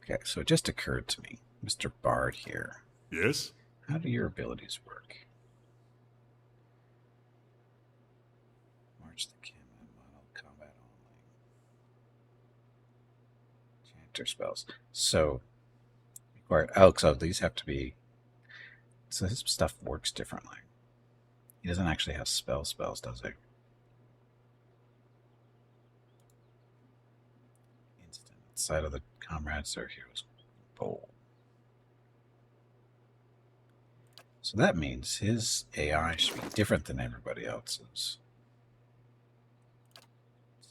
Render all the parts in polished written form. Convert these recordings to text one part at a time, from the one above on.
Okay, so it just occurred to me, Mr. Bard here. Yes? How do your abilities work? March the Cameron model, combat only. Chanter spells. So, so these have to be. So his stuff works differently. He doesn't actually have spells, does he? Instant. Outside of the comrades, their heroes. Bold. So that means his AI should be different than everybody else's.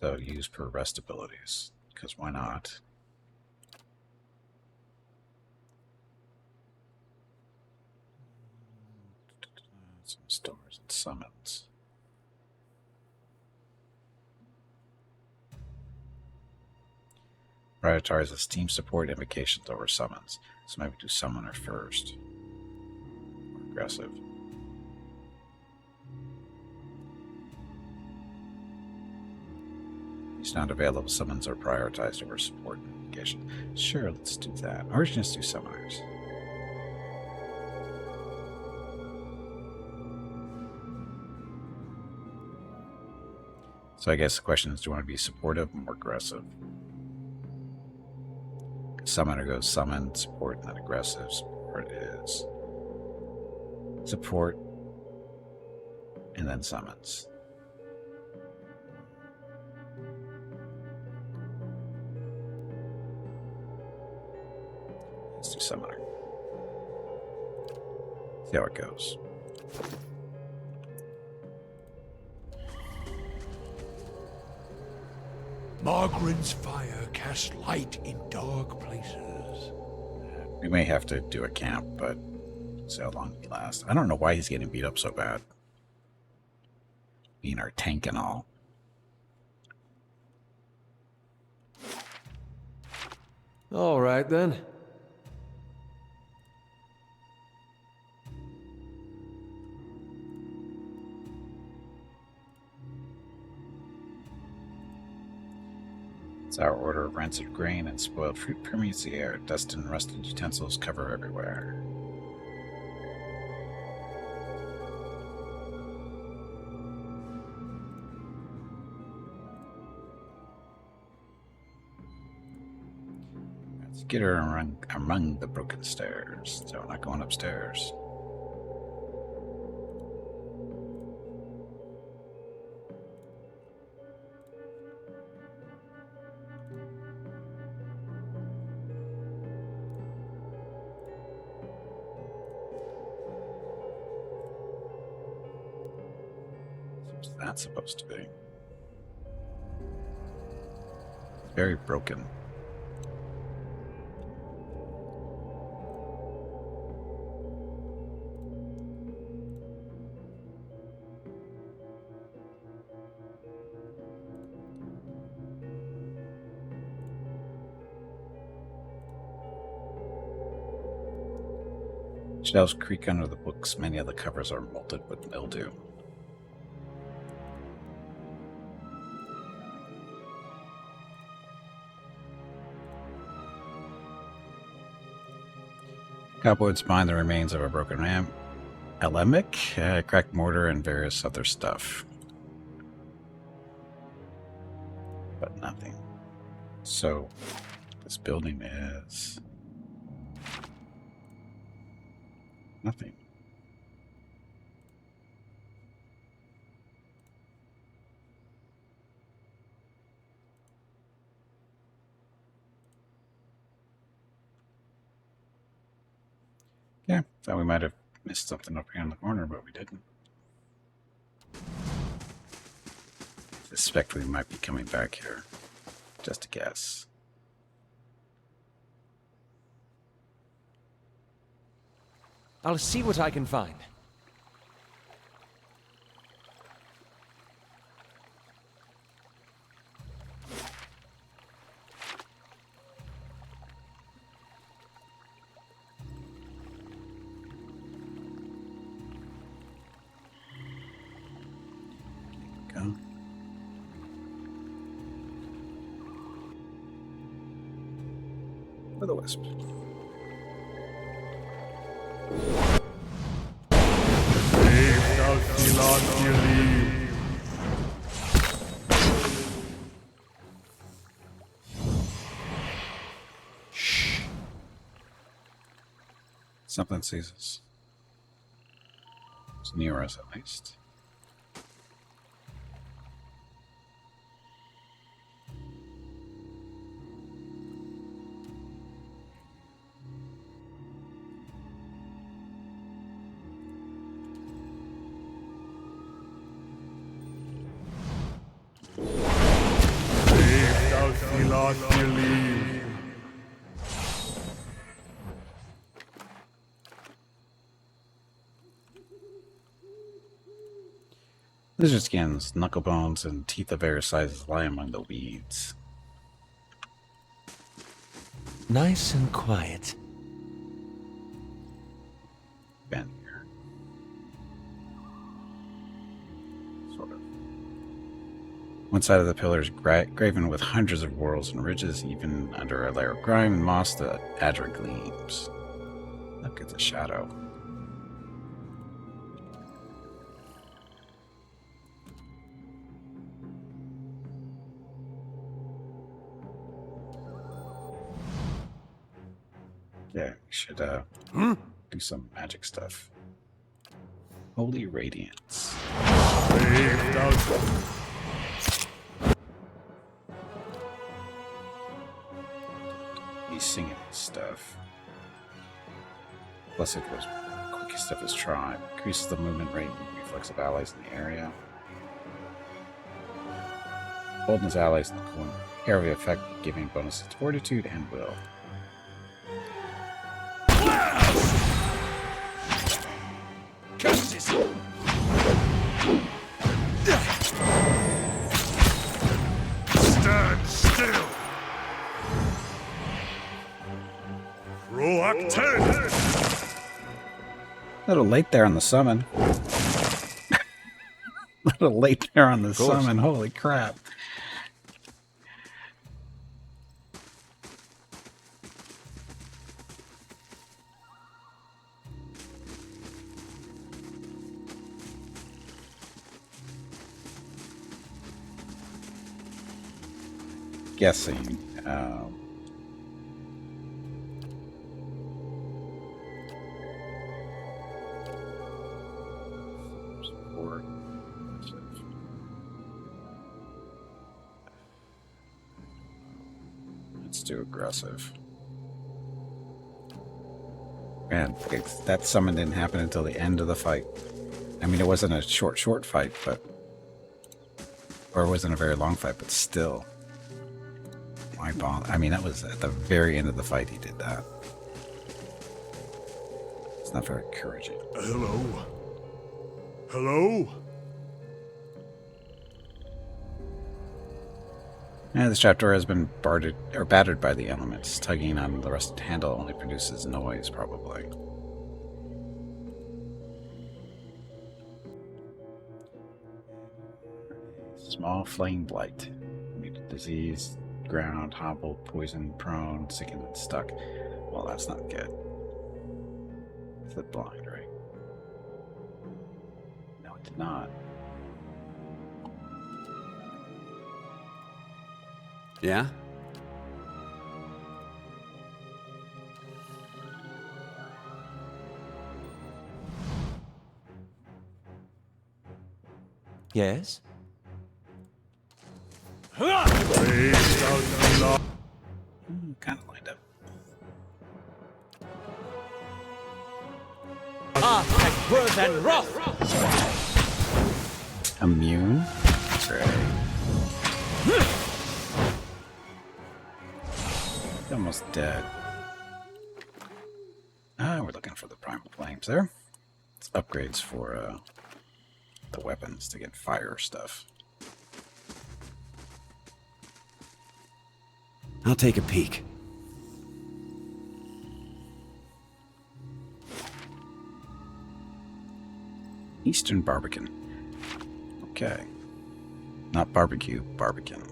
So use per rest abilities, because why not? Some stores and summons. Prioritizes team support invocations over summons. So maybe do summoner first. More aggressive. These not available summons are prioritized over support and invocation. Sure, let's do that. Or we can just do summoners. So I guess the question is, do you want to be supportive or more aggressive? Summoner goes summon, support, and then aggressive. Support is support, and then summons. Let's do summoner. See how it goes. Margaren's fire casts light in dark places. We may have to do a camp, but see how long he lasts. I don't know why he's getting beat up so bad. Being our tank and all. All right, then. Sour odor of rancid grain and spoiled fruit permeates the air. Dust and rusted utensils cover everywhere. Let's get her among the broken stairs. So we're not going upstairs. What's that supposed to be? It's very broken. Shelves creak under the books. Many of the covers are molded with mildew. Cobwebs bind the remains of a broken alembic, cracked mortar, and various other stuff. But nothing. So, this building is nothing. Yeah, thought we might have missed something up here in the corner, but we didn't. Suspect we might be coming back here. Just a guess. I'll see what I can find. Go. with a wisp. Shh. Something sees us. It's near us, at least. Lizard skins, knuckle bones, and teeth of various sizes lie among the weeds. Nice and quiet. Been here. Sort of. One side of the pillar is graven with hundreds of whorls and ridges, even under a layer of grime and moss, the adder gleams. Look at the shadow. Yeah, we should do some magic stuff. Holy Radiance. He's singing stuff. Blessed was quickest of his tribe. Increases the movement rate and reflex of allies in the area. Holding his allies in the corner. Area effect, giving bonuses to fortitude and will. Curses! Stand still! Roak 10! A little late there on the summon. A little late there on the summon. Holy crap. Guessing. Let's do aggressive. Man, that summon didn't happen until the end of the fight. I mean, it wasn't a short fight, but... Or it wasn't a very long fight, but still. My ball. I mean, that was at the very end of the fight he did that. It's not very encouraging. Hello? Hello? This trapdoor has been battered by the elements. Tugging on the rusted handle only produces noise, probably. Small flame blight. Muted disease, ground, hobbled, poison, prone, sickened, and stuck. Well, that's not good. Flip blind, right? No, it did not. Yeah? Yes? Kind of lined up. Worth and wrath! Immune? Great. Almost dead. We're looking for the primal flames there. It's upgrades for the weapons to get fire stuff. I'll take a peek. Eastern Barbican. Okay. Not barbecue, Barbican.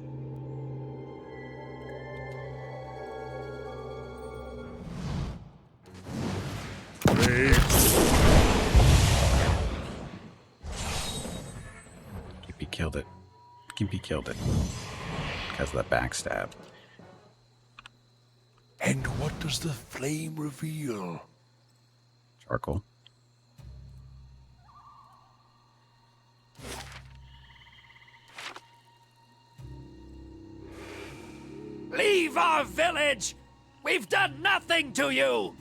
Gimpy killed it because of the backstab. And what does the flame reveal? Charcoal. Leave our village! We've done nothing to you!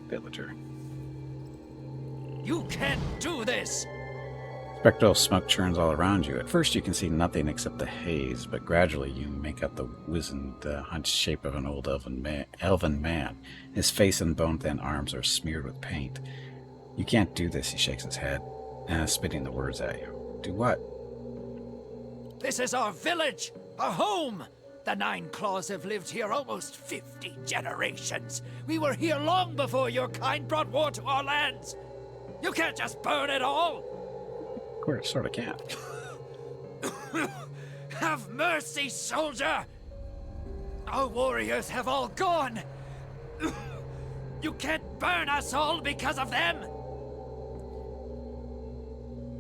Villager. You can't do this! Spectral smoke churns all around you. At first you can see nothing except the haze, but gradually you make out the wizened, hunched shape of an old elven man. His face and bone-thin arms are smeared with paint. You can't do this, he shakes his head, spitting the words at you. Do what? This is our village, our home! The Nine Claws have lived here almost 50 generations. We were here long before your kind brought war to our lands. You can't just burn it all! Of course, sort of can't. Have mercy, soldier! Our warriors have all gone! You can't burn us all because of them!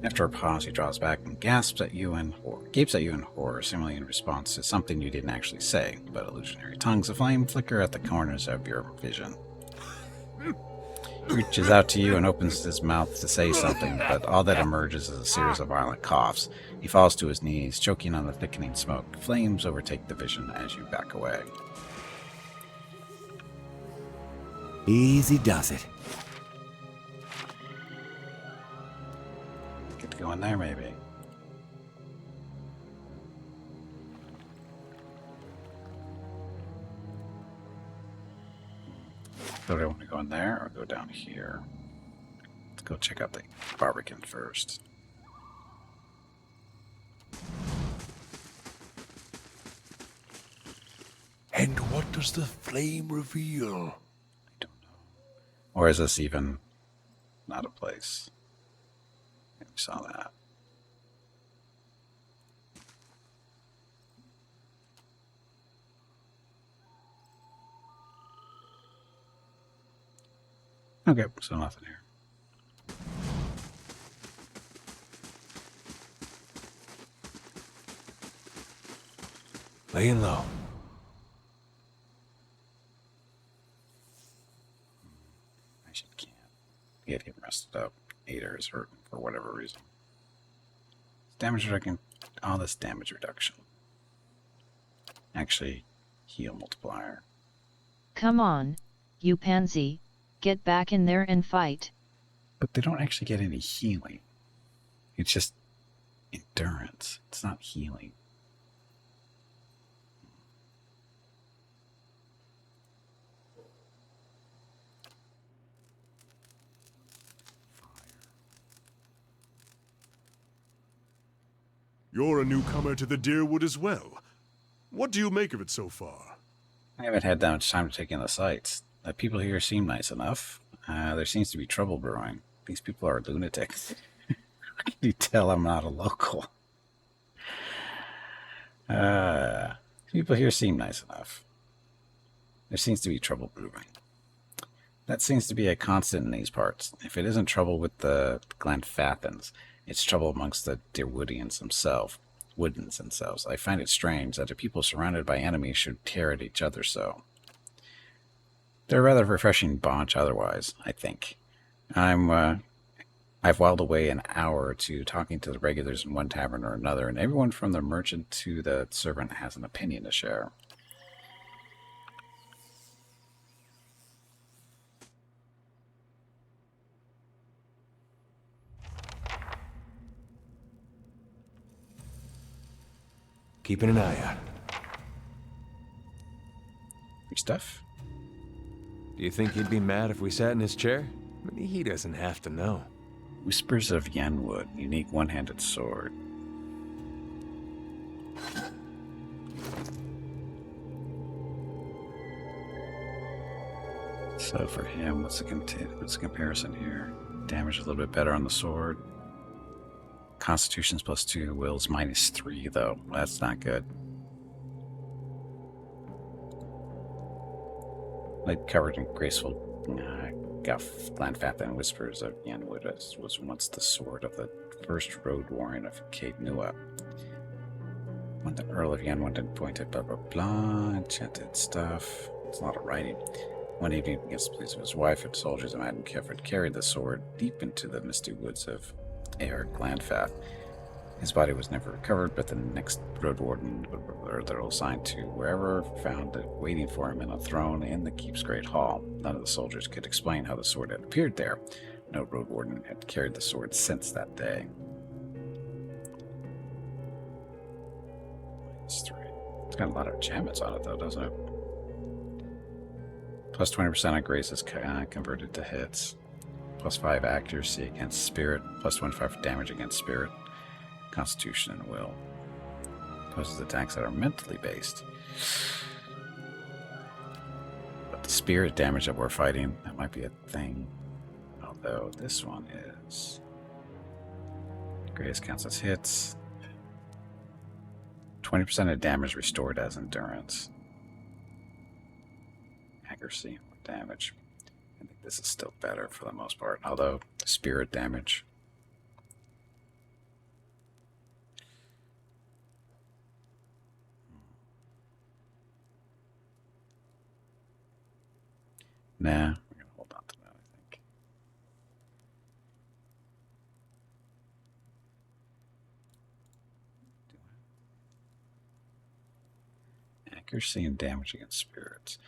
After a pause, he draws back and gasps at you in horror, seemingly in response to something you didn't actually say, but illusionary tongues of flame flicker at the corners of your vision. He reaches out to you and opens his mouth to say something, but all that emerges is a series of violent coughs. He falls to his knees, choking on the thickening smoke. Flames overtake the vision as you back away. Easy does it. Get to go in there, maybe. So do I want to go in there or go down here? Let's go check out the Barbican first. And what does the flame reveal? I don't know. Or is this even not a place? We saw that. Okay, so nothing here. Laying low. I should can't. Get him rested up. Ader is hurting for whatever reason. Damage reduction. All this damage reduction. Actually, heal multiplier. Come on, you pansy. Get back in there and fight. But they don't actually get any healing. It's just endurance. It's not healing. You're a newcomer to the Deerwood as well. What do you make of it so far? I haven't had that much time to take in the sights. The people here seem nice enough. There seems to be trouble brewing. These people are lunatics. How can you tell I'm not a local? People here seem nice enough. There seems to be trouble brewing. That seems to be a constant in these parts. If it isn't trouble with the Glenfathans, it's trouble amongst the Deerwoodians themselves. Woodens themselves. I find it strange that a people surrounded by enemies should tear at each other so. They're a rather refreshing bunch otherwise, I think. I've whiled away an hour or two talking to the regulars in one tavern or another, and everyone from the merchant to the servant has an opinion to share. Keeping an eye out. Free stuff? Do you think he'd be mad if we sat in his chair? I mean, he doesn't have to know. Whispers of Yenwood, unique one-handed sword. So for him, what's the comparison here? Damage a little bit better on the sword. Constitution's +2, will's -3 though. That's not good. Light covered in graceful Glanfathan and Whispers of Yenwood was once the sword of the first road warrior of Caed Nua. When the Earl of Yenwood appointed blah blah blah, enchanted stuff. It's a lot of writing. One evening, against the pleas of his wife and soldiers, Madden Kefrid carried the sword deep into the misty woods of Eor Glanfath. His body was never recovered, but the next road warden or the Earl assigned to wherever found it waiting for him in a throne in the keep's great hall. None of the soldiers could explain how the sword had appeared there. No road warden had carried the sword since that day. It's got a lot of enchantments on it, though, doesn't it? Plus 20% on graces converted to hits. Plus 5 accuracy against spirit. Plus 25 damage against spirit. Constitution and will. Opposes attacks that are mentally based. But the spirit damage that we're fighting, that might be a thing. Although this one is... Grace counts as hits. 20% of damage restored as endurance. Accuracy or damage. I think this is still better for the most part. Although, spirit damage. Nah, we're going to hold on to that, I think. Accuracy and damage against spirits.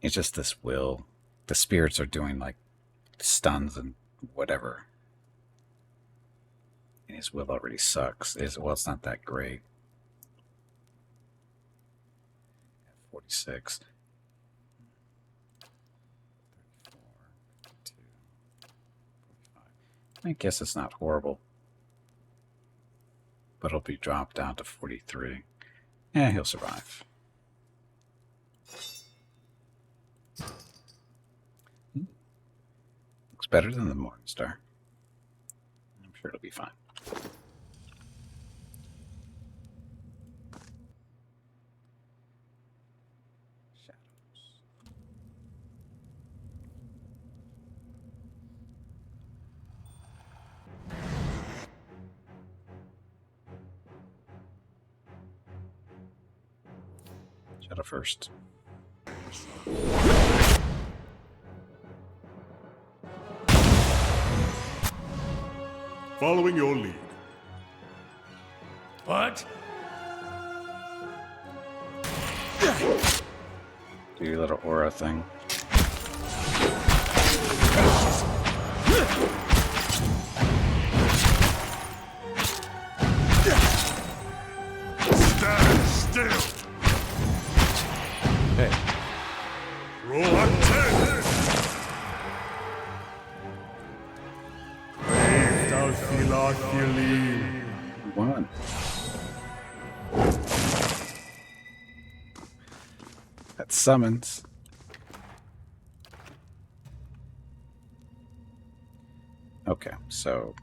It's just this will. The spirits are doing like stuns and whatever. And his will already sucks. Well, it's not that great. 46. 34, 52, 45. I guess it's not horrible. But it'll be dropped down to 43. Yeah, he'll survive. Looks better than the Morningstar. I'm sure it'll be fine. Shadow first. Following your lead. What? Do your little aura thing. Stand still. Hey. Roll a 10. One. That summons. Okay, so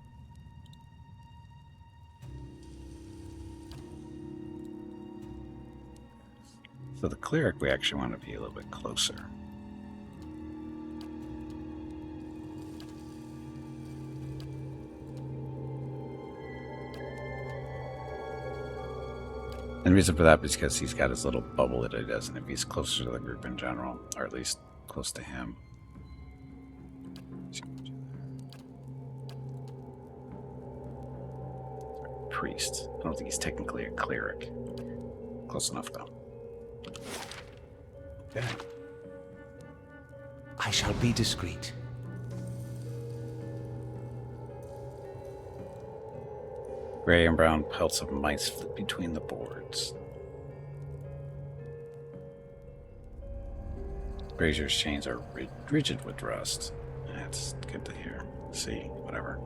the cleric, we actually want to be a little bit closer. And the reason for that is because he's got his little bubble that he does, and if he's closer to the group in general, or at least close to him. Priest. I don't think he's technically a cleric. Close enough, though. Okay. I shall be discreet. Gray and brown pelts of mice flit between the boards. Grazier's chains are rigid with rust. That's good to hear. See, whatever.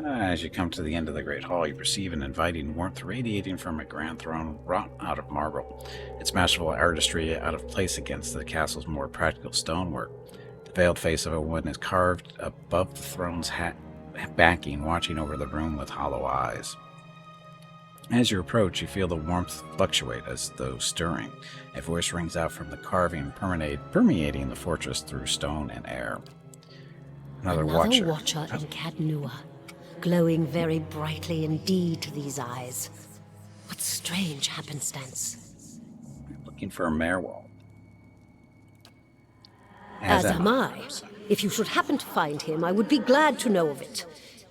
As you come to the end of the Great Hall, you perceive an inviting warmth radiating from a grand throne wrought out of marble, its masterful artistry out of place against the castle's more practical stonework. The veiled face of a woman is carved above the throne's backing, watching over the room with hollow eyes. As you approach, you feel the warmth fluctuate as though stirring. A voice rings out from the carving, permeating the fortress through stone and air. Another watcher. in Cadnua, glowing very brightly indeed to these eyes. What strange happenstance. Looking for a Merwald. As am I. If you should happen to find him, I would be glad to know of it.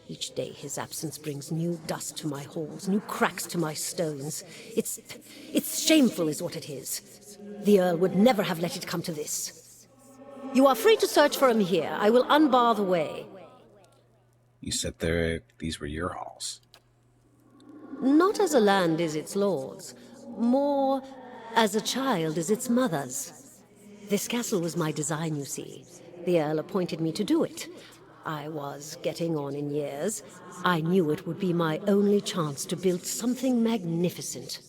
Each day his absence brings new dust to my halls, new cracks to my stones. It's shameful is what it is. The Earl would never have let it come to this. You are free to search for him here. I will unbar the way. You said these were your halls. Not as a land is its lord's, more as a child is its mother's. This castle was my design, you see. The Earl appointed me to do it. I was getting on in years. I knew it would be my only chance to build something magnificent.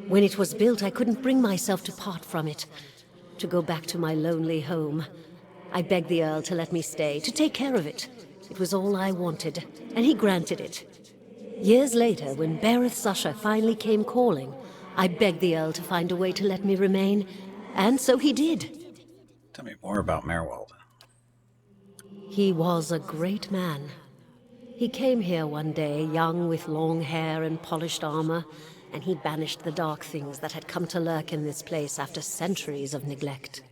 When it was built, I couldn't bring myself to part from it, to go back to my lonely home. I begged the Earl to let me stay, to take care of it. It was all I wanted, and he granted it. Years later, when Bereth's usher finally came calling, I begged the Earl to find a way to let me remain, and so he did. Tell me more about Merwald. He was a great man. He came here one day, young with long hair and polished armor, and he banished the dark things that had come to lurk in this place after centuries of neglect.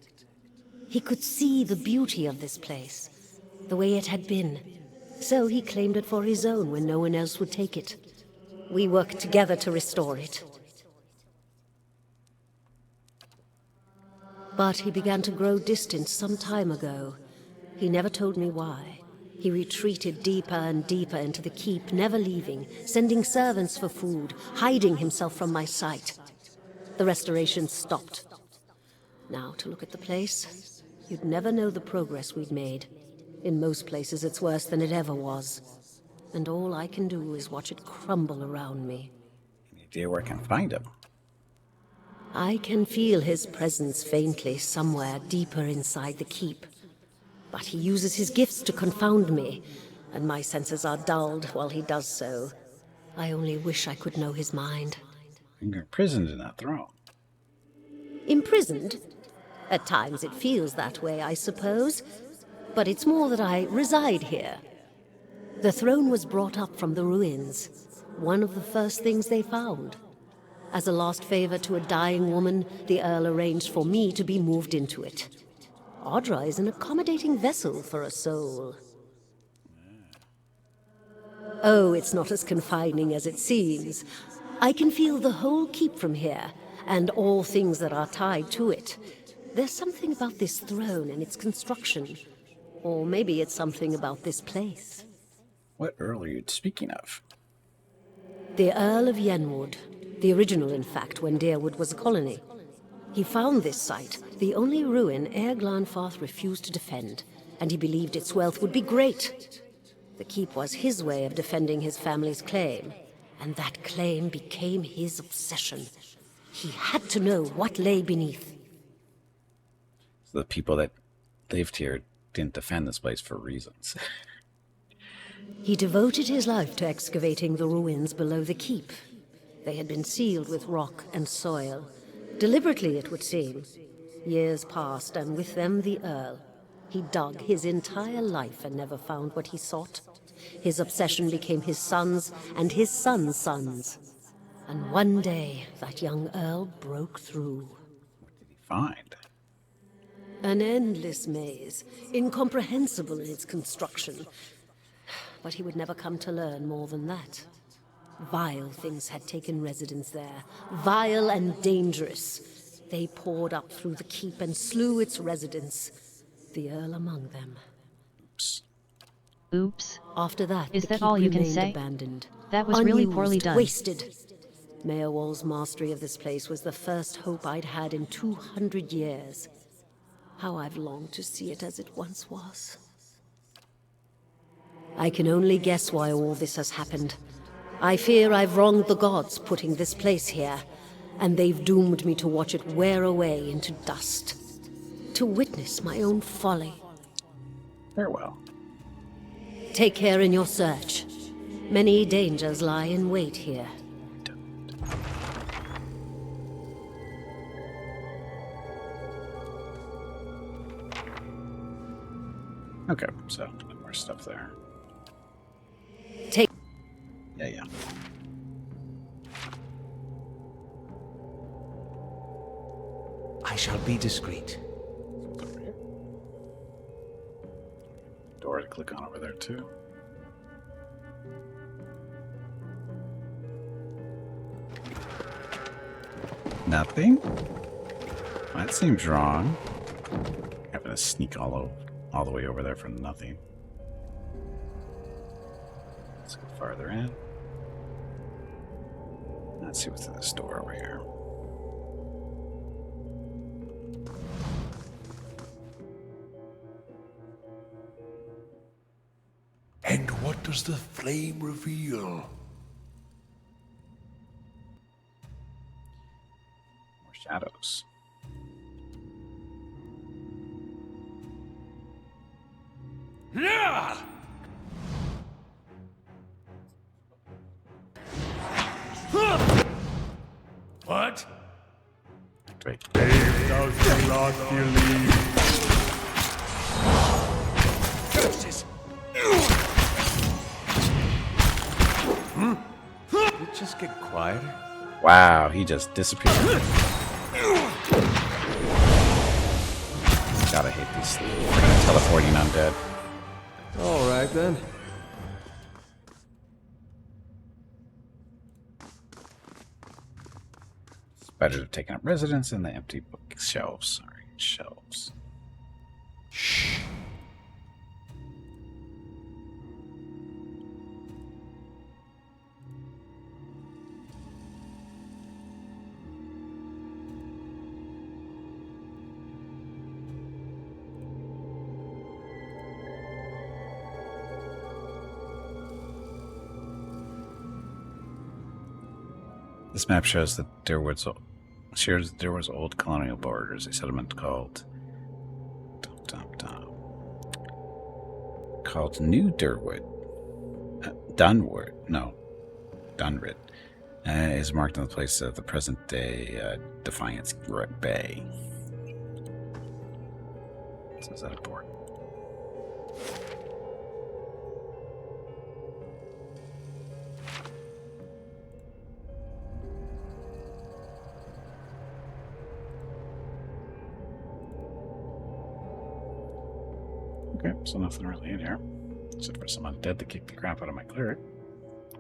He could see the beauty of this place, the way it had been, so he claimed it for his own when no one else would take it. We worked together to restore it. But he began to grow distant some time ago. He never told me why. He retreated deeper and deeper into the keep, never leaving, sending servants for food, hiding himself from my sight. The restoration stopped. Now, to look at the place, you'd never know the progress we'd made. In most places, it's worse than it ever was. And all I can do is watch it crumble around me. Any idea where I can find him? I can feel his presence faintly somewhere deeper inside the keep. But he uses his gifts to confound me, and my senses are dulled while he does so. I only wish I could know his mind. You're imprisoned in that throne. Imprisoned? At times it feels that way, I suppose. But it's more that I reside here. The throne was brought up from the ruins, one of the first things they found. As a last favor to a dying woman, the Earl arranged for me to be moved into it. Audra is an accommodating vessel for a soul. Oh, it's not as confining as it seems. I can feel the whole keep from here, and all things that are tied to it. There's something about this throne and its construction. Or maybe it's something about this place. What Earl are you speaking of? The Earl of Yenwood. The original, in fact, when Deerwood was a colony. He found this site, the only ruin Ere Glanfarth refused to defend, and he believed its wealth would be great. The keep was his way of defending his family's claim, and that claim became his obsession. He had to know what lay beneath. So the people that lived here didn't defend this place for reasons. He devoted his life to excavating the ruins below the keep. They had been sealed with rock and soil. Deliberately, it would seem. Years passed, and with them the Earl. He dug his entire life and never found what he sought. His obsession became his sons and his sons' sons. And one day, that young Earl broke through. What did he find? An endless maze, incomprehensible in its construction. But he would never come to learn more than that. Vile things had taken residence there, vile and dangerous. They poured up through the keep and slew its residents, the Earl among them. Oops. Oops. After that, Is the that keep all you can remained say? abandoned. That was really Unused, poorly done. Wasted. Meowall's mastery of this place was the first hope I'd had in 200 years. How I've longed to see it as it once was. I can only guess why all this has happened. I fear I've wronged the gods putting this place here, and they've doomed me to watch it wear away into dust. To witness my own folly. Farewell. Take care in your search. Many dangers lie in wait here. Okay, so no more stuff there. Take. Yeah. I shall be discreet. Door to click on over there too. Nothing? That seems wrong. Having to sneak all the way over there for nothing. Let's go farther in. Let's see what's in this door over here. And what does the flame reveal? More shadows. What? Activate. Does not believe. Curses! Did it just get quieter? Wow, he just disappeared. Gotta hate these teleporting undead. All right then. It's better to have taken up residence in the empty bookshelves. Sorry, shelves. This map shows that Durwood's old colonial borders, a settlement called called New Durwood. Dunrid is marked on the place of the present day Defiance Bay. So is that important? Okay, so nothing really in here. Except for some undead that kicked the crap out of my cleric.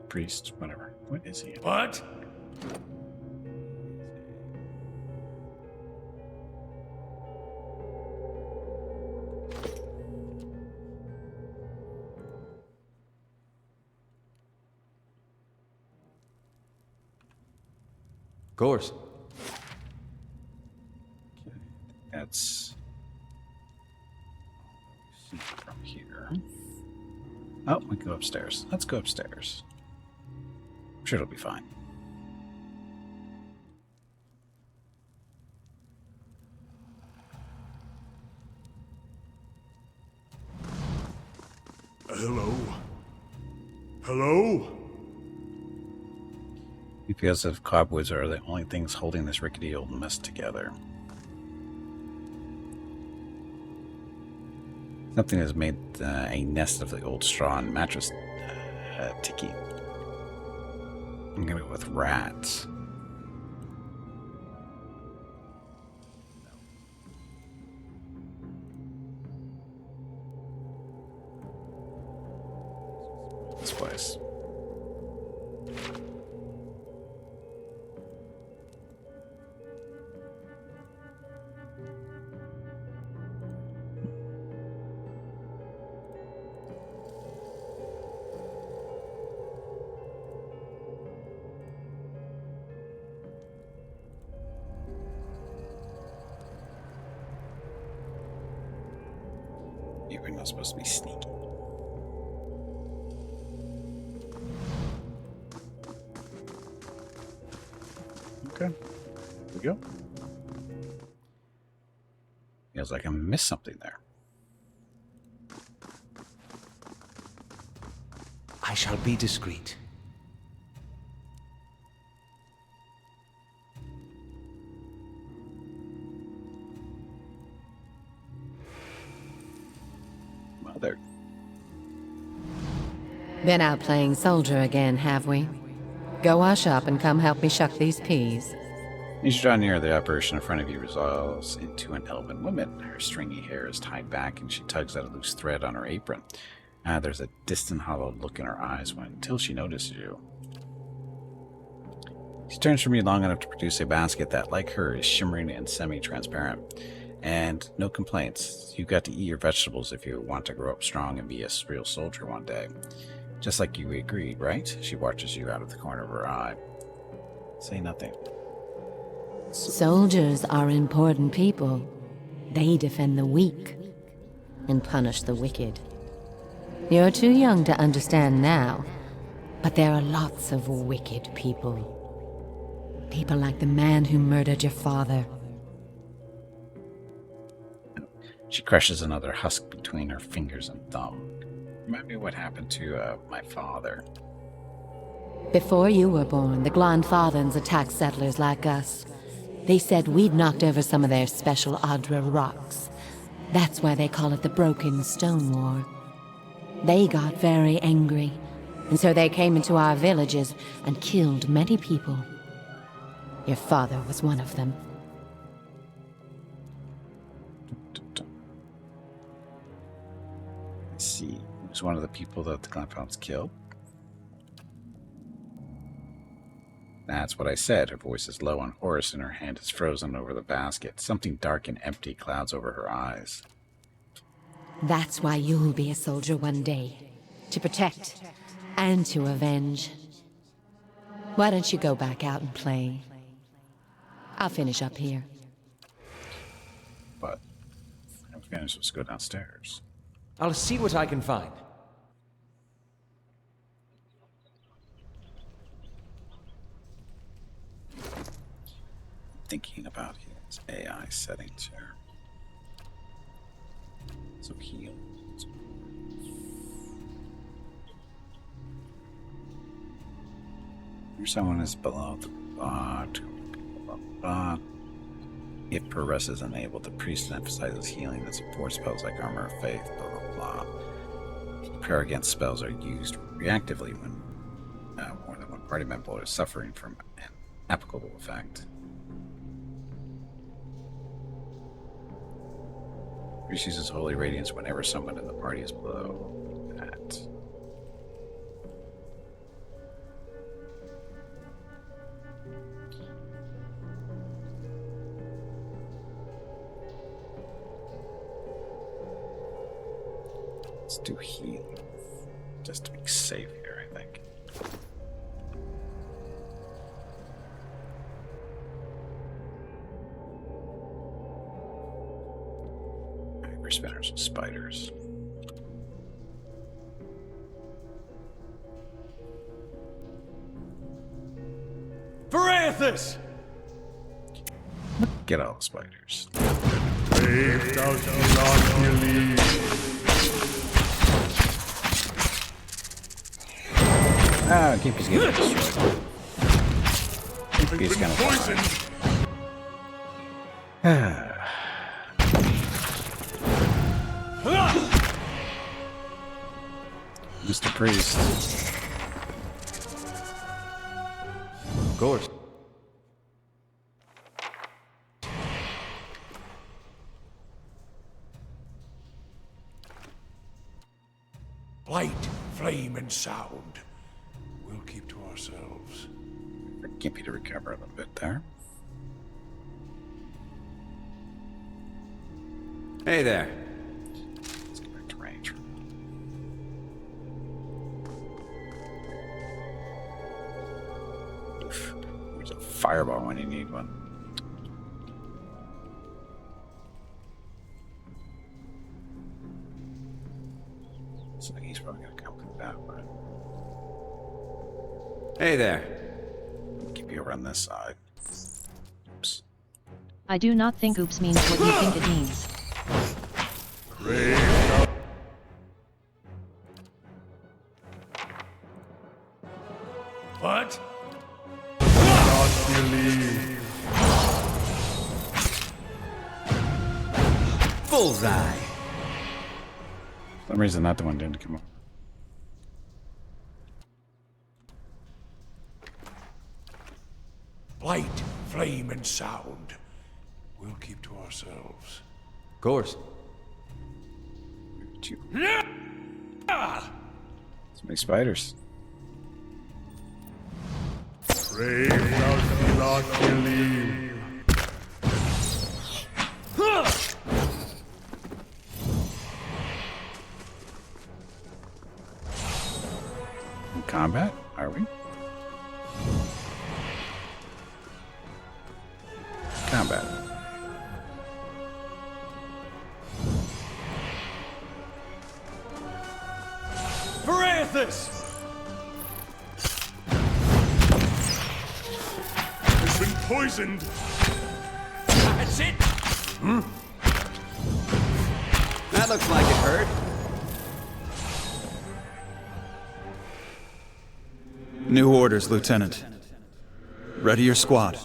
Priest, whatever. What is he? What? Of course. Okay, that's from here. Oh, we can go upstairs. Let's go upstairs. I'm sure it'll be fine. Hello? Hello? EPS of cobwebs are the only things holding this rickety old mess together. Something has made a nest of the old straw and mattress ticky. I'm gonna go with rats. This place. You're not supposed to be sneaky. Okay, here we go. Feels like I missed something there. I I shall be discreet. Mother. Been out playing soldier again, have we? Go wash up and come help me shuck these peas. As you draw near, the apparition in front of you resolves into an elven woman. Her stringy hair is tied back, and she tugs at a loose thread on her apron. There's a distant, hollow look in her eyes until she notices you. She turns from you long enough to produce a basket that, like her, is shimmering and semi-transparent. And no complaints. You got to eat your vegetables if you want to grow up strong and be a real soldier one day. Just like you agreed, right? She watches you out of the corner of her eye. Say nothing. Soldiers are important people. They defend the weak and punish the wicked. You're too young to understand now, but there are lots of wicked people. People like the man who murdered your father. She crushes another husk between her fingers and thumb. Remind me what happened to my father. Before you were born, the Glanfathans attacked settlers like us. They said we'd knocked over some of their special Adra rocks. That's why they call it the Broken Stone War. They got very angry, and so they came into our villages and killed many people. Your father was one of them. Let's see. He was one of the people that the Glanfathans killed. That's what I said. Her voice is low and hoarse, and her hand is frozen over the basket. Something dark and empty clouds over her eyes. That's why you'll be a soldier one day. To protect and to avenge. Why don't you go back out and play? I'll finish up here. But I was going to go downstairs. I'll see what I can find. Thinking about his AI settings here. So heal. Here someone is below the If Progress is enabled, the priest emphasizes healing that supports spells like Armor of Faith, blah blah blah. Prayer against spells are used reactively when more than one party member is suffering from an applicable effect. Priest uses Holy Radiance whenever someone in the party is below that. Let's do healing, just to be safe here, I think. Spinners and spiders. Varathus! Get all the spiders. Faith does not believe. Gimpy's getting destroyed. Gimpy's gonna Poisoned. Mr. Priest. Of course. Light, flame, and sound. We'll keep to ourselves. For Gimpy to recover a little bit there. Hey there. Let's get back to range. There's a fireball when you need one. So he's probably gonna come with that one. Hey there. Keep you over on this side. Oops. I do not think oops means what you think it means. Bullseye. For some reason, that one didn't come up. Light, flame, and sound. We'll keep to ourselves. Of course. So many spiders. Brave thou Kilakilim. In combat, are we? Combat. Varathus! Has been poisoned. That's it! That looks like it hurt. New orders, Lieutenant. Ready your squad.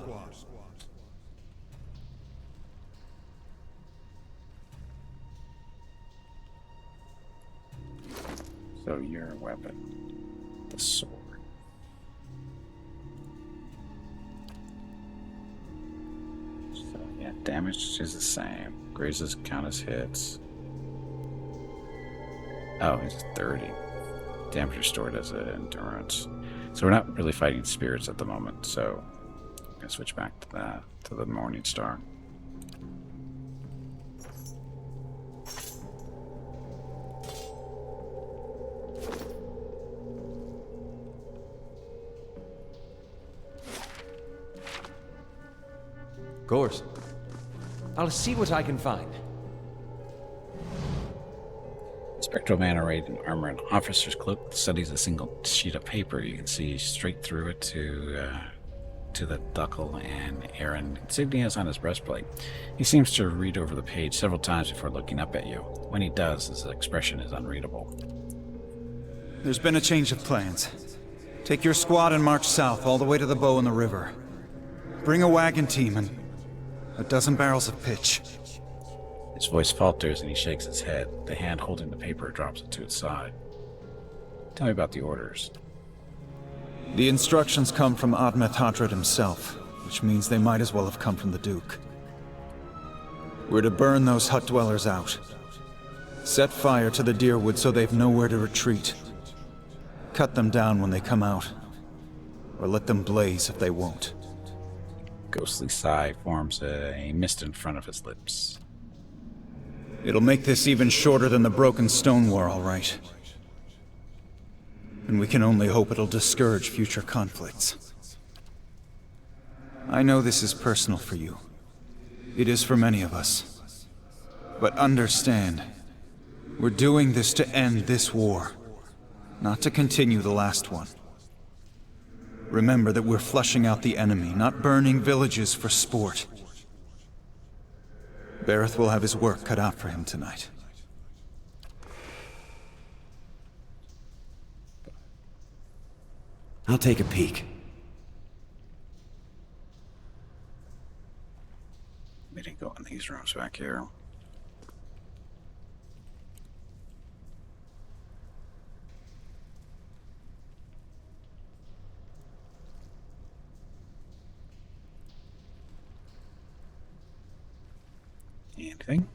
So your weapon, the sword. So yeah, damage is the same. Grazes count as hits. Oh, it's 30. Damage restored as an endurance. So we're not really fighting spirits at the moment, so I'm gonna switch back to that, to the Morning Star. Of course. I'll see what I can find. Spectral man arrayed in armor and officer's cloak studies a single sheet of paper. You can see straight through it to the Duckle and Aaron insignias on his breastplate. He seems to read over the page several times before looking up at you. When he does, his expression is unreadable. There's been a change of plans. Take your squad and march south all the way to the bow in the river. Bring a wagon team and a dozen barrels of pitch. His voice falters and he shakes his head. The hand holding the paper drops it to its side. Tell me about the orders. The instructions come from Admeth Hadred himself, which means they might as well have come from the Duke. We're to burn those hut dwellers out. Set fire to the Deerwood so they've nowhere to retreat. Cut them down when they come out. Or let them blaze if they won't. Ghostly sigh forms a mist in front of his lips. It'll make this even shorter than the Broken Stone War, all right. And we can only hope it'll discourage future conflicts. I know this is personal for you. It is for many of us. But understand, we're doing this to end this war, not to continue the last one. Remember that we're flushing out the enemy, not burning villages for sport. Bareth will have his work cut out for him tonight. I'll take a peek. We didn't go in these rooms back here. Anything?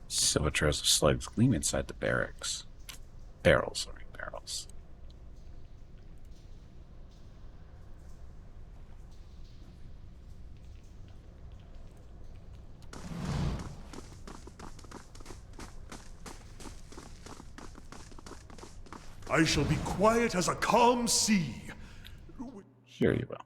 Silver trails of slugs gleam inside the barracks. Barrels. I shall be quiet as a calm sea. Sure you will.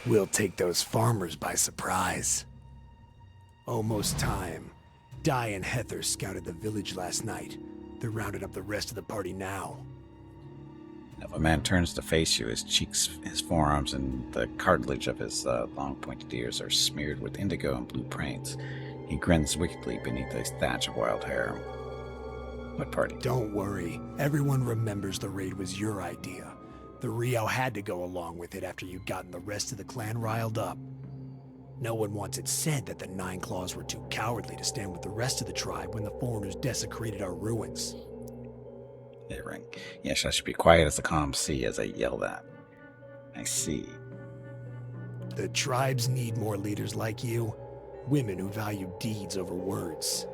We'll take those farmers by surprise. Almost time. Dai and Hether scouted the village last night. They're rounding up the rest of the party now. If a man turns to face you, his cheeks, his forearms, and the cartilage of his long pointed ears are smeared with indigo and blue paints. He grins wickedly beneath a thatch of wild hair. What party? Don't worry. Everyone remembers the raid was your idea. The Rio had to go along with it after you'd gotten the rest of the clan riled up. No one wants it said that the Nine Claws were too cowardly to stand with the rest of the tribe when the foreigners desecrated our ruins. They ring. Yes, I should be quiet as the calm sea as I yell that. I see. The tribes need more leaders like you. Women who value deeds over words.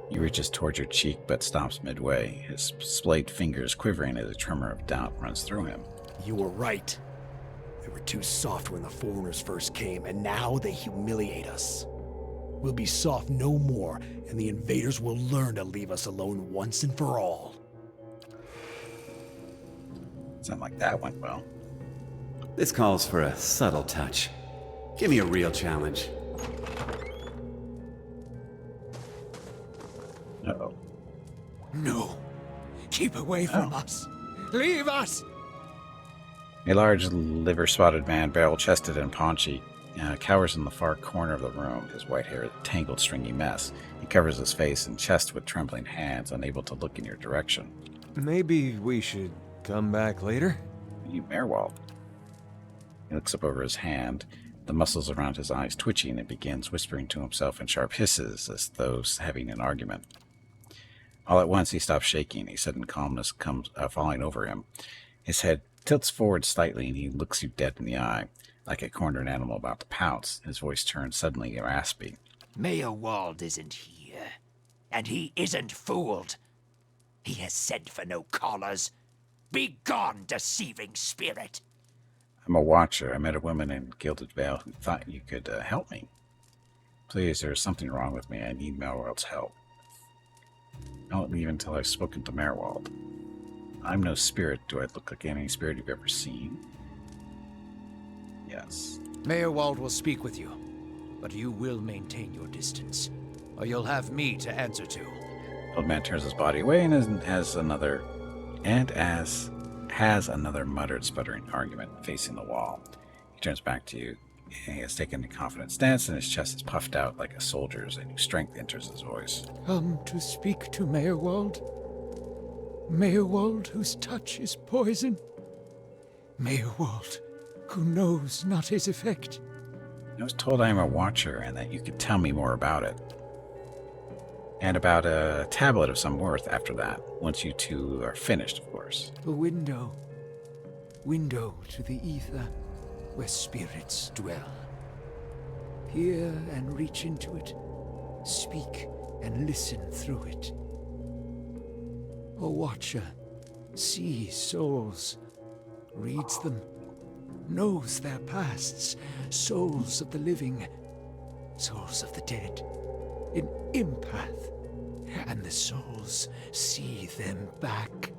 He reaches towards your cheek but stops midway, his splayed fingers quivering as a tremor of doubt runs through him. You were right. They were too soft when the foreigners first came, and now they humiliate us. We'll be soft no more, and the invaders will learn to leave us alone once and for all. Something like that went well. This calls for a subtle touch. Give me a real challenge. Uh-oh. No. Keep away from us. Leave us! A large, liver-spotted man, barrel-chested and paunchy, cowers in the far corner of the room, his white hair a tangled, stringy mess. He covers his face and chest with trembling hands, unable to look in your direction. Maybe we should come back later? You, Merwald. He looks up over his hand, the muscles around his eyes twitching, and begins whispering to himself in sharp hisses, as though having an argument. All at once he stops shaking, a sudden calmness comes falling over him. His head tilts forward slightly, and he looks you dead in the eye, like a cornered animal about to pounce. His voice turns suddenly raspy. Mayor Wald isn't here, and he isn't fooled. He has sent for no callers. Be gone, deceiving spirit. I'm a watcher. I met a woman in Gilded Veil who thought you could help me. Please, there's something wrong with me. I need Merwald's help. Don't leave until I've spoken to Merwald. I'm no spirit. Do I look like any spirit you've ever seen? Yes. Mayor Wald will speak with you, but you will maintain your distance, or you'll have me to answer to. Old man turns his body away and has another muttered, sputtering argument facing the wall. He turns back to you. He has taken a confident stance, and his chest is puffed out like a soldier's, and strength enters his voice. Come to speak to Mayor Wald. Mayor Wald, whose touch is poison. Mayor Wald, who knows not his effect. I was told I am a watcher, and that you could tell me more about it. And about a tablet of some worth after that, once you two are finished, of course. A window. Window to the ether, where spirits dwell. Peer and reach into it. Speak and listen through it. A watcher sees souls, reads them, knows their pasts, souls of the living, souls of the dead, an empath, and the souls see them back.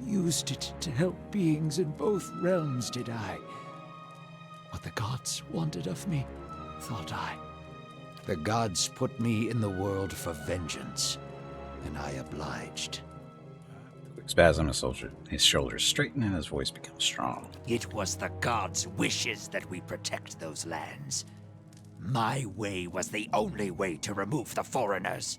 Used it to help beings in both realms, did I. What the gods wanted of me, thought I. The gods put me in the world for vengeance, and I obliged. Quick spasm, his shoulders straighten and his voice becomes strong. It was the gods' wishes that we protect those lands. My way was the only way to remove the foreigners.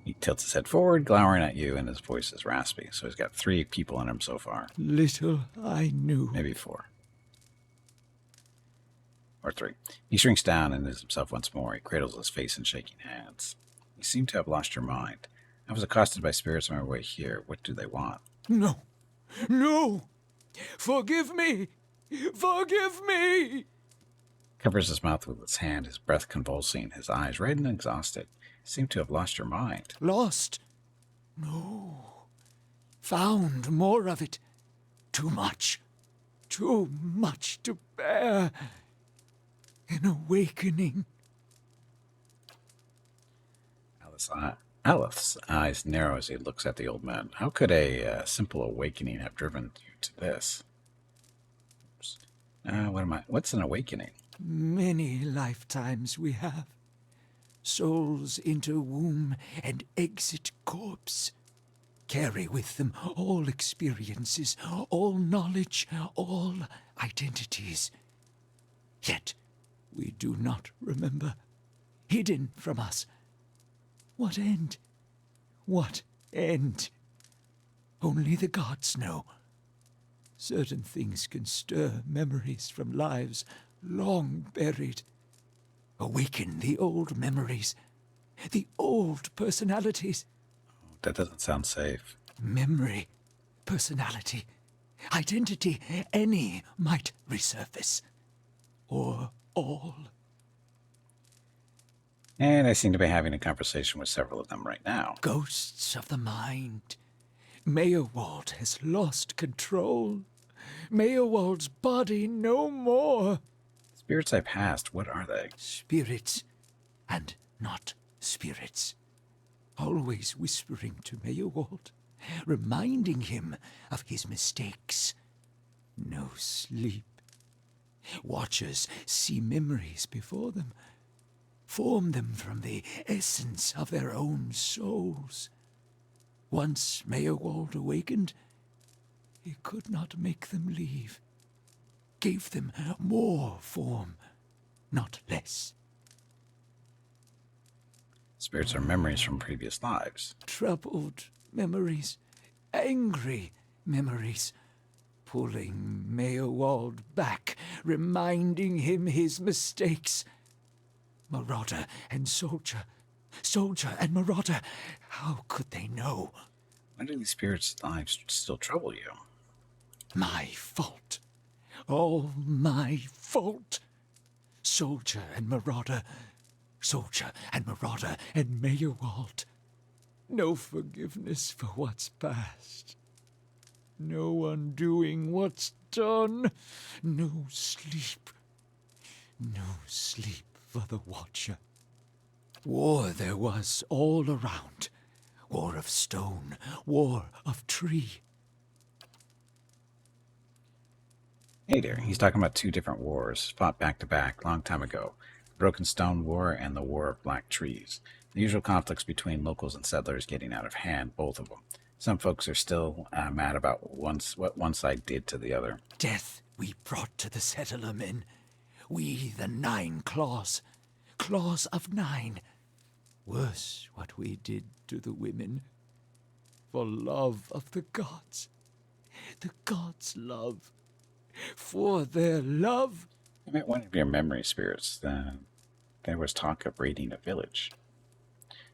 He tilts his head forward, glowering at you, and his voice is raspy. So he's got 3 people in him so far. Little I knew. Maybe 4. Or 3. He shrinks down and is himself once more. He cradles his face in shaking hands. You seem to have lost your mind. I was accosted by spirits on my way here. What do they want? No. No! Forgive me! Forgive me! Covers his mouth with his hand, his breath convulsing, his eyes red and exhausted. You seem to have lost your mind. Lost? No. Found more of it. Too much. Too much to bear. An awakening. Alepht's eyes narrow as he looks at the old man. How could a simple awakening have driven you to this? What's an awakening? Many lifetimes we have. Souls enter womb and exit corpse. carry with them all experiences, all knowledge, all identities. Yet we do not remember, hidden from us. What end? What end? Only the gods know. Certain things can stir memories from lives long buried. Awaken the old memories, the old personalities. That doesn't sound safe. Memory, personality, identity, any might resurface. Or all. And I seem to be having a conversation with several of them right now. Ghosts of the mind. Meowald has lost control. Meowald's body no more. Spirits I passed, what are they? Spirits and not spirits. Always whispering to Meowald, reminding him of his mistakes. No sleep. Watchers see memories before them, form them from the essence of their own souls. Once Meowald awakened, he could not make them leave. Gave them more form, not less. Spirits are memories from previous lives. Troubled memories, angry memories, pulling Meowald back, reminding him his mistakes. Marauder and soldier, soldier and marauder, how could they know? Why do these spirits' lives still trouble you? My fault. All my fault. Soldier and marauder, soldier and marauder and Meowald. No forgiveness for what's past. No undoing what's done. No sleep. No sleep for the Watcher. War there was all around. War of stone, war of tree. Hey there, he's talking about two different wars, fought back to back, long time ago. The Broken Stone War and the War of Black Trees. The usual conflicts between locals and settlers getting out of hand, both of them. Some folks are still mad about what one side did to the other. Death we brought to the settler men. We, the 9 Claws. Claws of 9. Worse what we did to the women. For love of the gods. The gods' love. For their love. I met one of your memory spirits. There was talk of raiding a village.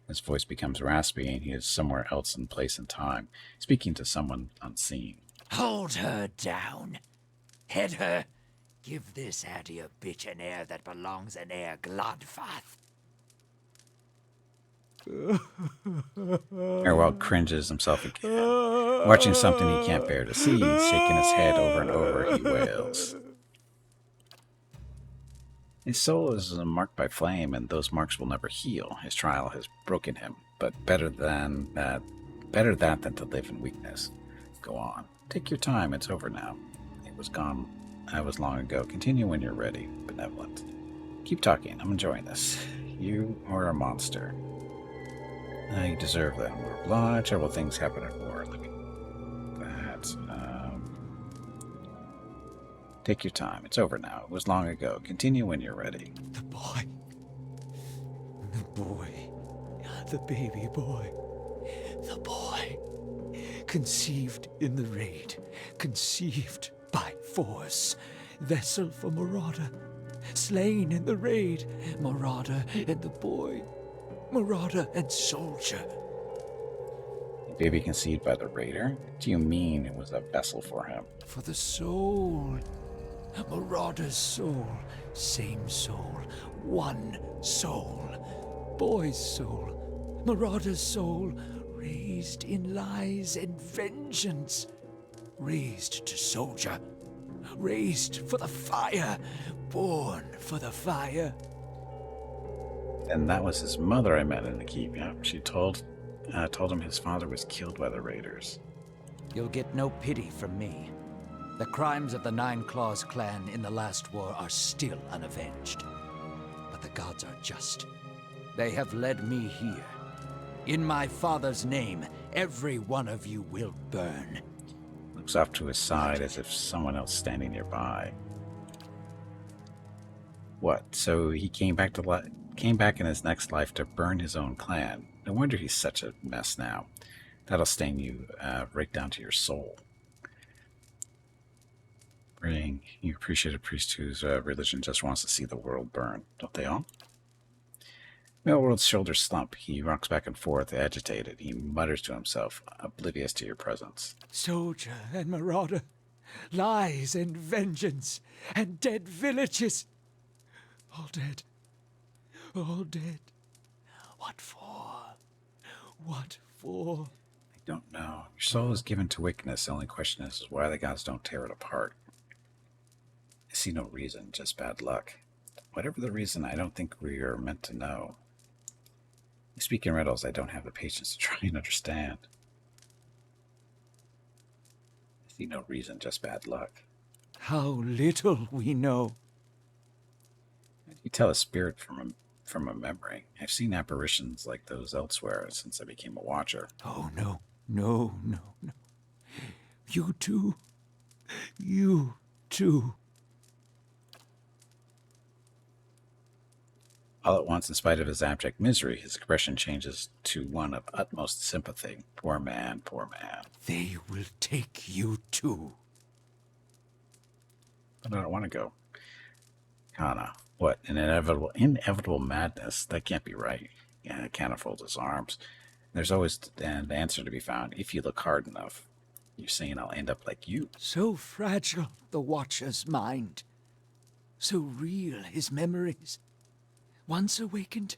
His voice becomes raspy and he is somewhere else in place and time, speaking to someone unseen. Hold her down. Head her. Give this Adia bitch an heir that belongs in Air Glodfath. Erwald cringes himself again. Watching something he can't bear to see, shaking his head over and over, he wails. His soul is marked by flame, and those marks will never heal. His trial has broken him, but better that than to live in weakness. Go on. Take your time, it's over now. It was gone. I was long ago. Continue when you're ready. Benevolent. Keep talking. I'm enjoying this. You are a monster. You deserve that. We're obliged. Terrible things happen at war. Look at that. Take your time. It's over now. It was long ago. Continue when you're ready. The boy. The boy. The baby boy. The boy. Conceived in the raid. Conceived by force. Vessel for Marauder. Slain in the raid. Marauder and the boy. Marauder and soldier. Baby conceived by the raider? What do you mean it was a vessel for him? For the soul. Marauder's soul. Same soul. One soul. Boy's soul. Marauder's soul. Raised in lies and vengeance. Raised to soldier. Raised for the fire. Born for the fire. And that was his mother I met in the keep. Yeah, she told him his father was killed by the raiders. You'll get no pity from me. The crimes of the 9 Claws clan in the last war are still unavenged. But the gods are just. They have led me here. In my father's name, Every one of you will burn. Looks off to his side as if someone else standing nearby. What? So he came back in his next life to burn his own clan. No wonder he's such a mess now. That'll stain you right down to your soul. Bring, you appreciate a priest whose religion just wants to see the world burn, don't they all? Melworld's shoulders slump. He rocks back and forth, agitated. He mutters to himself, oblivious to your presence. Soldier and marauder, lies and vengeance, and dead villages. All dead. All dead. What for? What for? I don't know. Your soul is given to wickedness. The only question is why the gods don't tear it apart. I see no reason, just bad luck. Whatever the reason, I don't think we are meant to know. You speak in riddles I don't have the patience to try and understand. I see no reason, just bad luck. How little we know. How do you tell a spirit from a memory? I've seen apparitions like those elsewhere since I became a watcher. Oh, no. No, no, no. You too. You too. All at once, in spite of his abject misery, his expression changes to one of utmost sympathy. Poor man, poor man. They will take you too. But I don't want to go. Kana, what? An inevitable madness? That can't be right. Yeah, Kana folds his arms. There's always an answer to be found if you look hard enough. You're saying I'll end up like you. So fragile, the Watcher's mind. So real, his memories. Once awakened,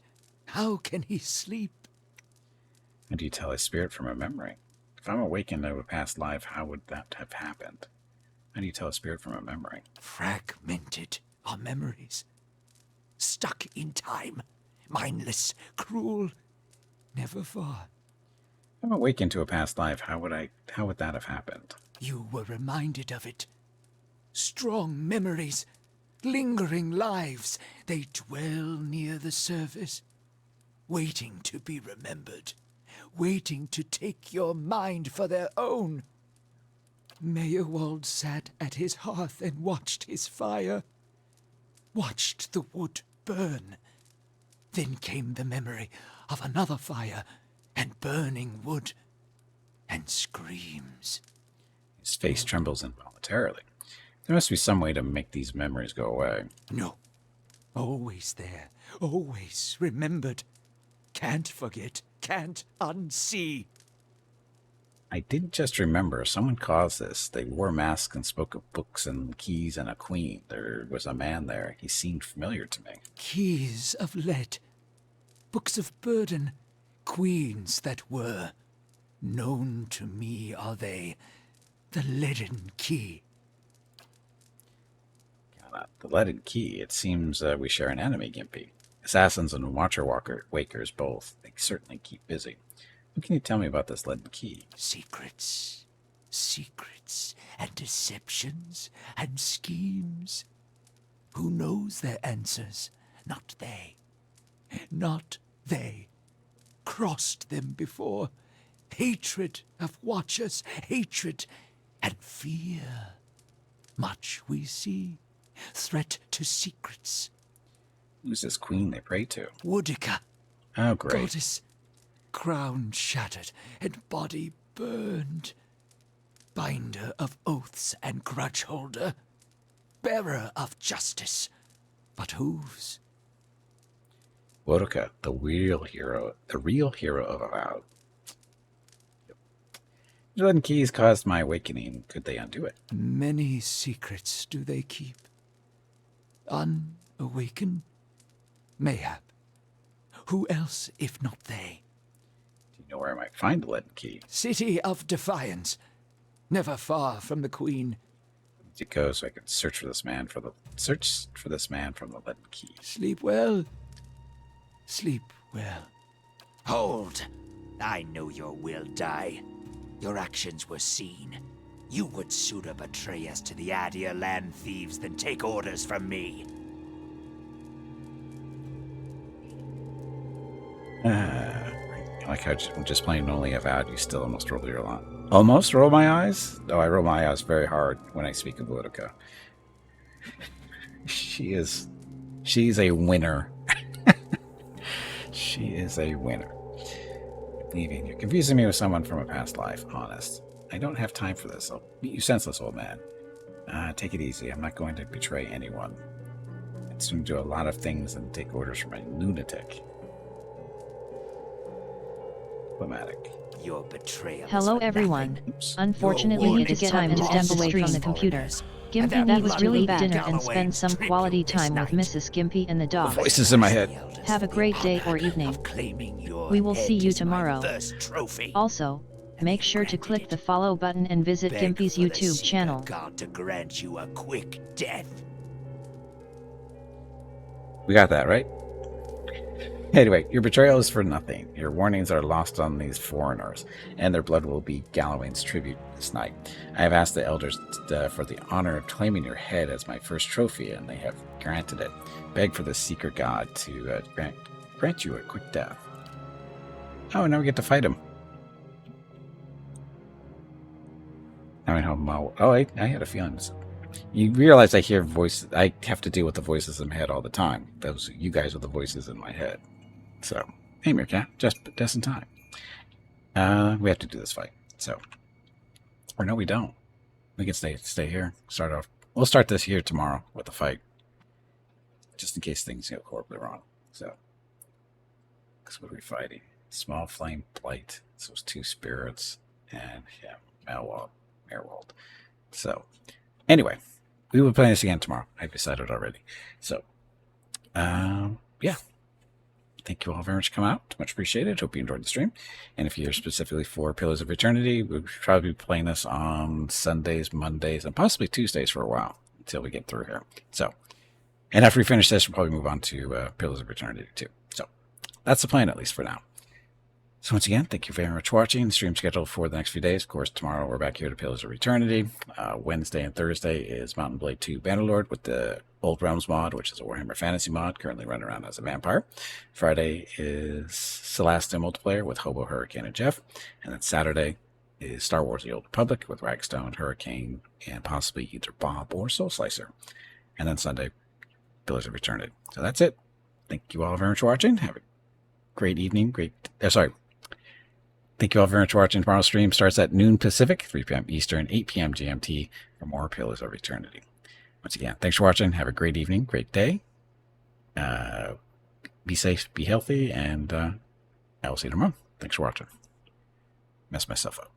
how can he sleep? How do you tell a spirit from a memory? If I'm awakened to a past life, how would that have happened? How do you tell a spirit from a memory? Fragmented are memories. Stuck in time. Mindless, cruel, never far. If I'm awakened to a past life, how would that have happened? You were reminded of it. Strong memories. Lingering lives, they dwell near the surface, waiting to be remembered, waiting to take your mind for their own. Meyerwald sat at his hearth and watched his fire, watched the wood burn. Then came the memory of another fire and burning wood, and screams. His face trembles involuntarily. There must be some way to make these memories go away. No. Always there. Always remembered. Can't forget. Can't unsee. I didn't just remember. Someone caused this. They wore masks and spoke of books and keys and a queen. There was a man there. He seemed familiar to me. Keys of lead. Books of burden. Queens that were. Known to me are they. The leaden key. The leaded key. It seems we share an enemy, Gimpy. Assassins and wakers both. They certainly keep busy. What can you tell me about this leaden key? Secrets. Secrets and deceptions and schemes. Who knows their answers? Not they. Not they. Crossed them before. Hatred of watchers. Hatred and fear. Much we see. Threat to secrets. Who's this queen they pray to? Woodica. Oh, great. Goddess. Crown shattered and body burned. Binder of oaths and grudge holder. Bearer of justice. But whose? Woodica, the real hero of Avowed. The leaden keys caused my awakening. Could they undo it? Many secrets do they keep. Unawakened? Mayhap. Who else if not they? Do you know where I might find the leaden key? City of Defiance. Never far from the Queen. To go so I can search for this man from the leaden key. Sleep well. Sleep well. Hold! I know your will die. Your actions were seen. You would sooner betray us to the Adir land thieves than take orders from me. I like how just plain only Avowed, you still almost roll your line. Almost roll my eyes? Oh, I roll my eyes very hard when I speak of Boudica. She's a winner. She is a winner. Leaving. You're confusing me with someone from a past life, honest. I don't have time for this. I'll beat you senseless, old man. Take it easy. I'm not going to betray anyone. I'd soon do a lot of things and take orders from a lunatic. Diplomatic. Your betrayal. Hello everyone. Unfortunately, it is time to step away from the computer. Gimpy, that was really bad. Dinner and spend some quality time with Mrs. Gimpy and the dog. Voices in my head. Have a great day or evening. We will see you tomorrow. Also, make sure to click the follow button and visit Gimpy's YouTube channel. God to grant you a quick death. We got that, right? Anyway, your betrayal is for nothing. Your warnings are lost on these foreigners, and their blood will be Gallowayne's tribute this night. I have asked the elders for the honor of claiming your head as my first trophy, and they have granted it. Beg for the secret god to grant you a quick death. Oh, and now we get to fight him. I mean, I had a feeling this. You realize I hear voices. I have to deal with the voices in my head all the time. Those you guys are the voices in my head. So, hey, Meerkat, just in time. We have to do this fight. So, or no, we don't. We can stay here. Start off. We'll start this here tomorrow with the fight, just in case things go horribly wrong. So, because what are we fighting? Small flame blight. So it's 2 spirits and yeah, Merwald. So, anyway, we will play this again tomorrow. I've decided already. So, yeah. Thank you all very much for coming out. Much appreciated. Hope you enjoyed the stream. And if you're specifically for Pillars of Eternity, we'll probably be playing this on Sundays, Mondays, and possibly Tuesdays for a while until we get through here. So, and after we finish this, we'll probably move on to Pillars of Eternity too. So, that's the plan, at least for now. So once again, thank you very much for watching. The stream scheduled for the next few days. Of course, tomorrow we're back here to Pillars of Eternity. Wednesday and Thursday is Mountain Blade 2 Bannerlord with the Old Realms mod, which is a Warhammer Fantasy mod, currently running around as a vampire. Friday is Celestia multiplayer with Hobo, Hurricane, and Jeff. And then Saturday is Star Wars The Old Republic with Ragstone, Hurricane, and possibly either Bob or Soul Slicer. And then Sunday, Pillars of Eternity. So that's it. Thank you all very much for watching. Have a great evening. Thank you all very much for watching. Tomorrow's stream starts at noon Pacific, 3 p.m. Eastern, 8 p.m. GMT for more Pillars of Eternity. Once again, thanks for watching. Have a great evening, great day. Be safe, be healthy, and I will see you tomorrow. Thanks for watching. Mess myself up.